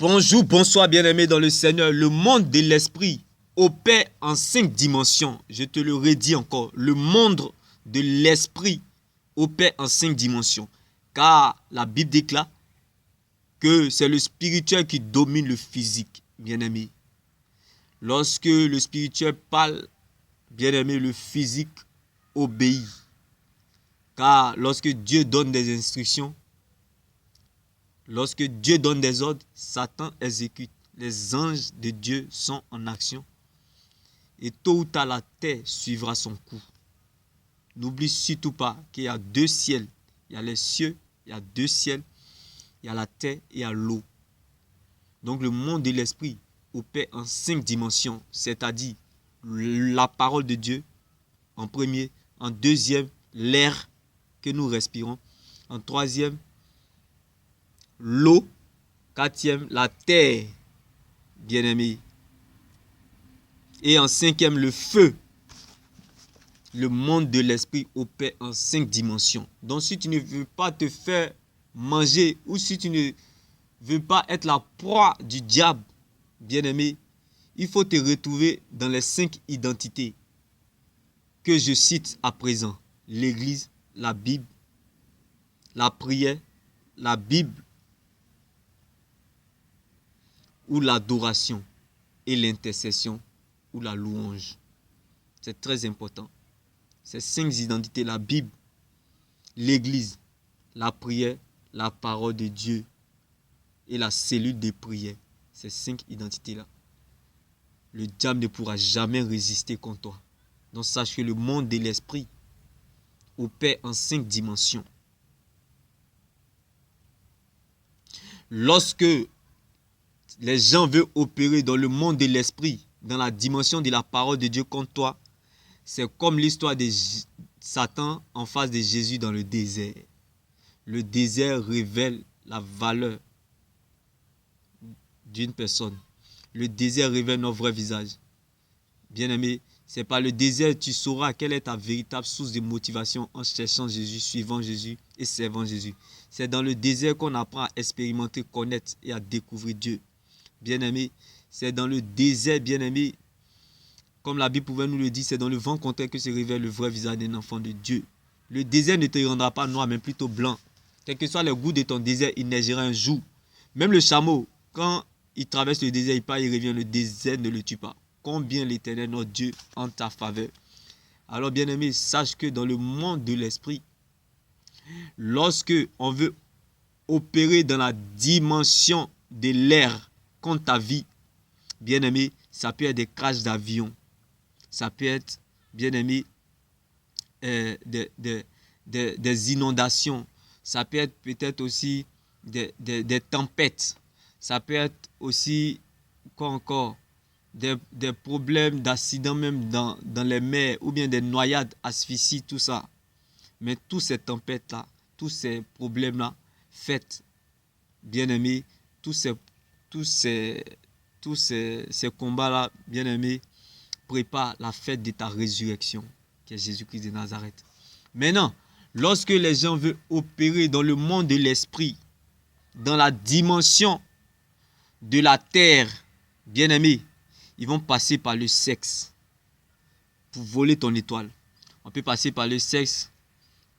Bonjour, bonsoir bien-aimés dans le Seigneur. Le monde de l'esprit opère en 5 dimensions. Je te le redis encore. Le monde de l'esprit opère en 5 dimensions. Car la Bible déclare que c'est le spirituel qui domine le physique, bien-aimé. Lorsque le spirituel parle, bien-aimé, le physique obéit. Car lorsque Dieu donne des instructions, lorsque Dieu donne des ordres, Satan exécute. Les anges de Dieu sont en action. Et tôt ou tard, la terre suivra son cours. N'oublie surtout pas qu'il y a 2 ciels. Il y a les cieux, il y a 2 ciels. Il y a la terre et il y a l'eau. Donc le monde de l'esprit opère en 5 dimensions. C'est-à-dire la parole de Dieu en premier. En deuxième, l'air que nous respirons. En troisième, l'eau. Quatrième, la terre, bien-aimé. Et en cinquième, le feu. Le monde de l'esprit opère en 5 dimensions. Donc si tu ne veux pas te faire manger ou si tu ne veux pas être la proie du diable, bien-aimé, il faut te retrouver dans les 5 identités que je cite à présent. L'église, la Bible, la prière, la Bible ou l'adoration et l'intercession ou la louange. C'est très important. Ces 5 identités, la Bible, l'église, la prière, la parole de Dieu et la cellule de prière. Ces 5 identités-là. Le diable ne pourra jamais résister contre toi. Donc sache que le monde de l'esprit opère en 5 dimensions. Lorsque les gens veulent opérer dans le monde de l'esprit, dans la dimension de la parole de Dieu contre toi, c'est comme l'histoire de Satan en face de Jésus dans le désert. Le désert révèle la valeur d'une personne. Le désert révèle notre vrai visage. Bien-aimé, c'est par le désert que tu sauras quelle est ta véritable source de motivation en cherchant Jésus, suivant Jésus et servant Jésus. C'est dans le désert qu'on apprend à expérimenter, connaître et à découvrir Dieu. Bien-aimé, c'est dans le désert, bien-aimé, comme la Bible pouvait nous le dire, c'est dans le vent contraire que se révèle le vrai visage d'un enfant de Dieu. Le désert ne te rendra pas noir, mais plutôt blanc. Quel que soit le goût de ton désert, il neigira un jour. Même le chameau, quand il traverse le désert, il part, il revient, le désert ne le tue pas. Combien l'Éternel, notre Dieu, en ta faveur. Alors, bien-aimé, sache que dans le monde de l'esprit, lorsque on veut opérer dans la dimension de l'air contre ta vie, bien-aimé, ça peut être des crashs d'avion. Ça peut être, bien-aimé, des inondations. Ça peut être peut-être aussi des tempêtes. Ça peut être aussi, quoi encore, des problèmes d'accidents même dans les mers ou bien des noyades, asphyxie, tout ça. Mais tous ces tempêtes-là, tous ces problèmes-là, faites, bien-aimés, tous ces combats-là, bien-aimés, prépare la fête de ta résurrection, qui est Jésus-Christ de Nazareth. Maintenant, lorsque les gens veulent opérer dans le monde de l'esprit, dans la dimension de la terre, bien-aimés, ils vont passer par le sexe pour voler ton étoile. On peut passer par le sexe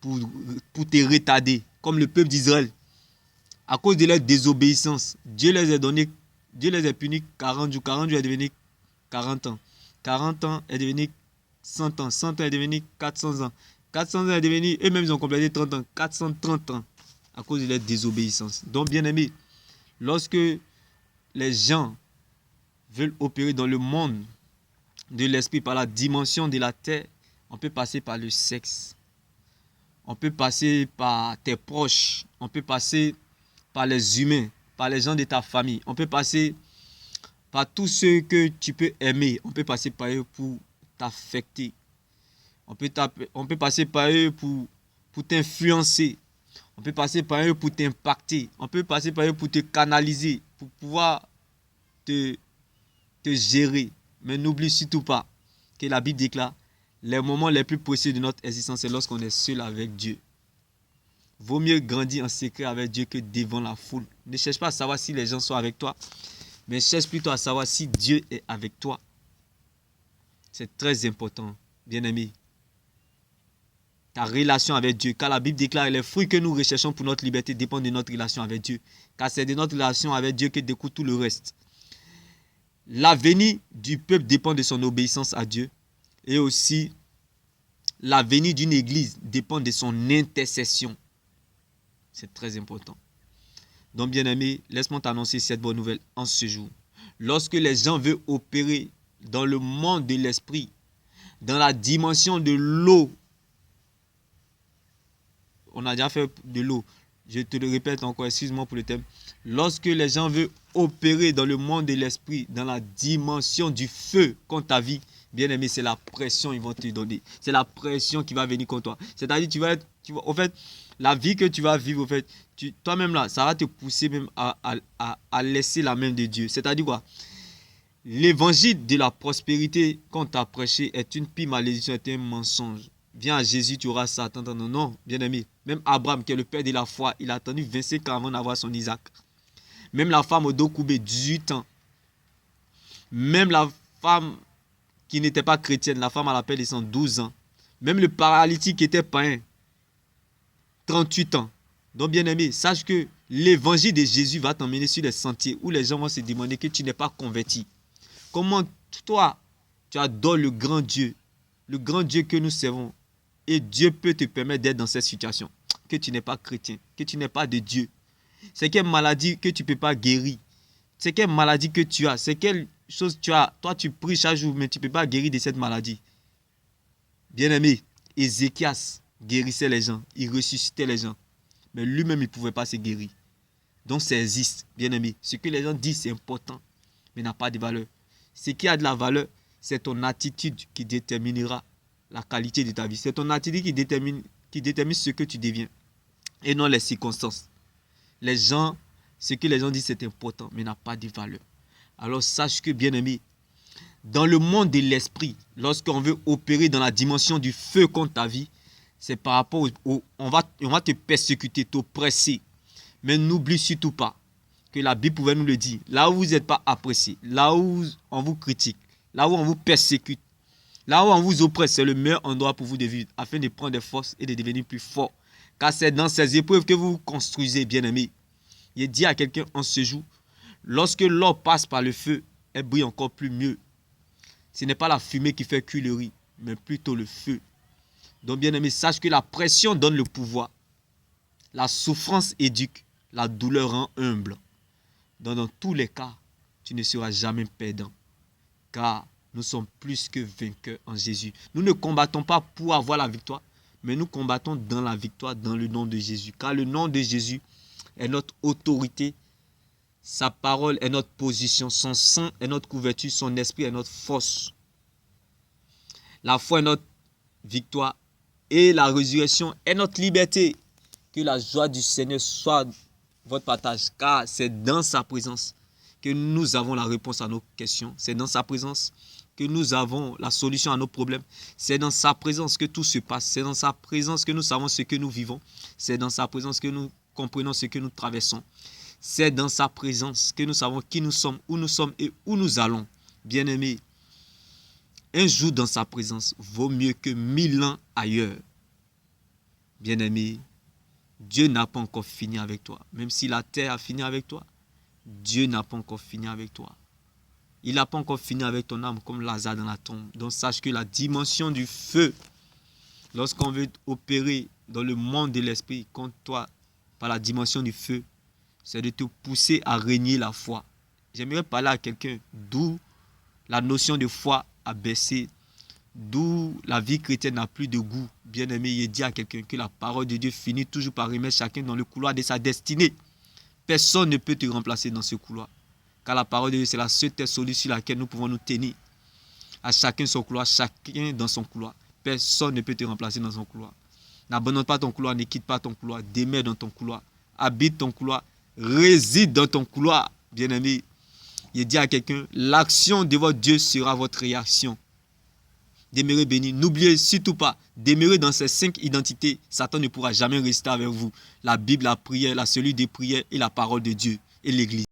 pour te retarder, comme le peuple d'Israël. À cause de leur désobéissance, Dieu les a punis 40 jours. 40 jours est devenu 40 ans. 40 ans est devenu 100 ans. 100 ans est devenu 400 ans. 400 ans est devenu, eux-mêmes ils ont complété 30 ans. 430 ans à cause de leur désobéissance. Donc, bien aimé, lorsque les gens veulent opérer dans le monde de l'esprit par la dimension de la terre, on peut passer par le sexe. On peut passer par tes proches. On peut passer par les humains, par les gens de ta famille. On peut passer par tous ceux que tu peux aimer. On peut passer par eux pour t'affecter. On peut passer par eux pour t'influencer. On peut passer par eux pour t'impacter. On peut passer par eux pour te canaliser, pour pouvoir te gérer. Mais n'oublie surtout pas que la Bible déclare les moments les plus précieux de notre existence, c'est lorsqu'on est seul avec Dieu. Vaut mieux grandir en secret avec Dieu que devant la foule. Ne cherche pas à savoir si les gens sont avec toi, mais cherche plutôt à savoir si Dieu est avec toi. C'est très important, bien-aimé. Ta relation avec Dieu. Car la Bible déclare les fruits que nous recherchons pour notre liberté dépendent de notre relation avec Dieu. Car c'est de notre relation avec Dieu que découle tout le reste. L'avenir du peuple dépend de son obéissance à Dieu. Et aussi, l'avenir d'une église dépend de son intercession. C'est très important. Donc, bien-aimé, laisse-moi t'annoncer cette bonne nouvelle en ce jour. Lorsque les gens veulent opérer dans le monde de l'esprit, dans la dimension de l'eau, on a déjà fait de l'eau. Je te le répète encore, excuse-moi pour le thème. Lorsque les gens veulent opérer dans le monde de l'esprit, dans la dimension du feu contre ta vie, bien-aimé, c'est la pression qu'ils vont te donner. C'est la pression qui va venir contre toi. C'est-à-dire, au fait, la vie que tu vas vivre, au fait, toi-même là, ça va te pousser même à laisser la main de Dieu. C'est-à-dire quoi? L'évangile de la prospérité qu'on t'a prêché est une pire malédiction, est un mensonge. Viens à Jésus, tu auras ça. Non, bien-aimé. Même Abraham, qui est le père de la foi, il a attendu 25 ans avant d'avoir son Isaac. Même la femme au dos coupé, 18 ans. Même la femme qui n'était pas chrétienne, la femme à l'appel de 112 ans. Même le paralytique qui était païen, 38 ans. Donc, bien-aimé, sache que l'évangile de Jésus va t'emmener sur des sentiers où les gens vont se demander que tu n'es pas converti. Comment toi, tu adores le grand Dieu que nous servons. Et Dieu peut te permettre d'être dans cette situation. Que tu n'es pas chrétien, que tu n'es pas de Dieu. C'est quelle maladie que tu ne peux pas guérir. C'est quelle maladie que tu as. C'est quelle chose tu as. Toi, tu pries chaque jour, mais tu ne peux pas guérir de cette maladie. Bien-aimé, Ézéchias guérissait les gens. Il ressuscitait les gens. Mais lui-même, il ne pouvait pas se guérir. Donc, ça existe, bien-aimé. Ce que les gens disent, c'est important, mais n'a pas de valeur. Ce qui a de la valeur, c'est ton attitude qui déterminera la qualité de ta vie. C'est ton attitude qui détermine ce que tu deviens. Et non les circonstances. Ce que les gens disent, c'est important, mais n'a pas de valeur. Alors sache que, bien-aimé, dans le monde de l'esprit, lorsqu'on veut opérer dans la dimension du feu contre ta vie, c'est par rapport on va te persécuter, t'oppresser. Mais n'oublie surtout pas que la Bible pouvait nous le dire. Là où vous n'êtes pas apprécié, là où on vous critique, là où on vous persécute, là où on vous oppresse, c'est le meilleur endroit pour vous de vivre, afin de prendre des forces et de devenir plus fort. Car c'est dans ces épreuves que vous vous construisez, bien-aimés. Il dit à quelqu'un en ce jour, lorsque l'or passe par le feu, elle brille encore plus mieux. Ce n'est pas la fumée qui fait cuire le riz, mais plutôt le feu. Donc, bien-aimé, sache que la pression donne le pouvoir. La souffrance éduque, la douleur rend humble. Donc, dans tous les cas, tu ne seras jamais perdant. Car nous sommes plus que vainqueurs en Jésus. Nous ne combattons pas pour avoir la victoire, mais nous combattons dans la victoire, dans le nom de Jésus. Car le nom de Jésus est notre autorité, sa parole est notre position, son sang est notre couverture, son esprit est notre force. La foi est notre victoire et la résurrection est notre liberté. Que la joie du Seigneur soit votre partage, car c'est dans sa présence que nous avons la réponse à nos questions. C'est dans sa présence que nous avons la solution à nos problèmes. C'est dans sa présence que tout se passe. C'est dans sa présence que nous savons ce que nous vivons. C'est dans sa présence que nous comprenons ce que nous traversons. C'est dans sa présence que nous savons qui nous sommes et où nous allons. Bien-aimés, un jour dans sa présence vaut mieux que 1000 ans ailleurs. Bien-aimés, Dieu n'a pas encore fini avec toi. Même si la terre a fini avec toi, Dieu n'a pas encore fini avec toi. Il n'a pas encore fini avec ton âme comme Lazare dans la tombe. Donc sache que la dimension du feu, lorsqu'on veut opérer dans le monde de l'esprit contre toi par la dimension du feu, c'est de te pousser à régner la foi. J'aimerais parler à quelqu'un d'où la notion de foi a baissé, d'où la vie chrétienne n'a plus de goût. Bien-aimé, il dit à quelqu'un que la parole de Dieu finit toujours par remettre chacun dans le couloir de sa destinée. Personne ne peut te remplacer dans ce couloir. Car la parole de Dieu, c'est la seule terre solide sur laquelle nous pouvons nous tenir. À chacun son couloir, chacun dans son couloir. Personne ne peut te remplacer dans son couloir. N'abandonne pas ton couloir, ne quitte pas ton couloir. Demeure dans ton couloir. Habite ton couloir. Réside dans ton couloir. Bien-aimé, il dit à quelqu'un, l'action de votre Dieu sera votre réaction. demeurer béni. N'oubliez surtout pas, demeurer dans ces 5 identités, Satan ne pourra jamais rester avec vous. La Bible, la prière, la cellule de prière et la parole de Dieu et l'Église.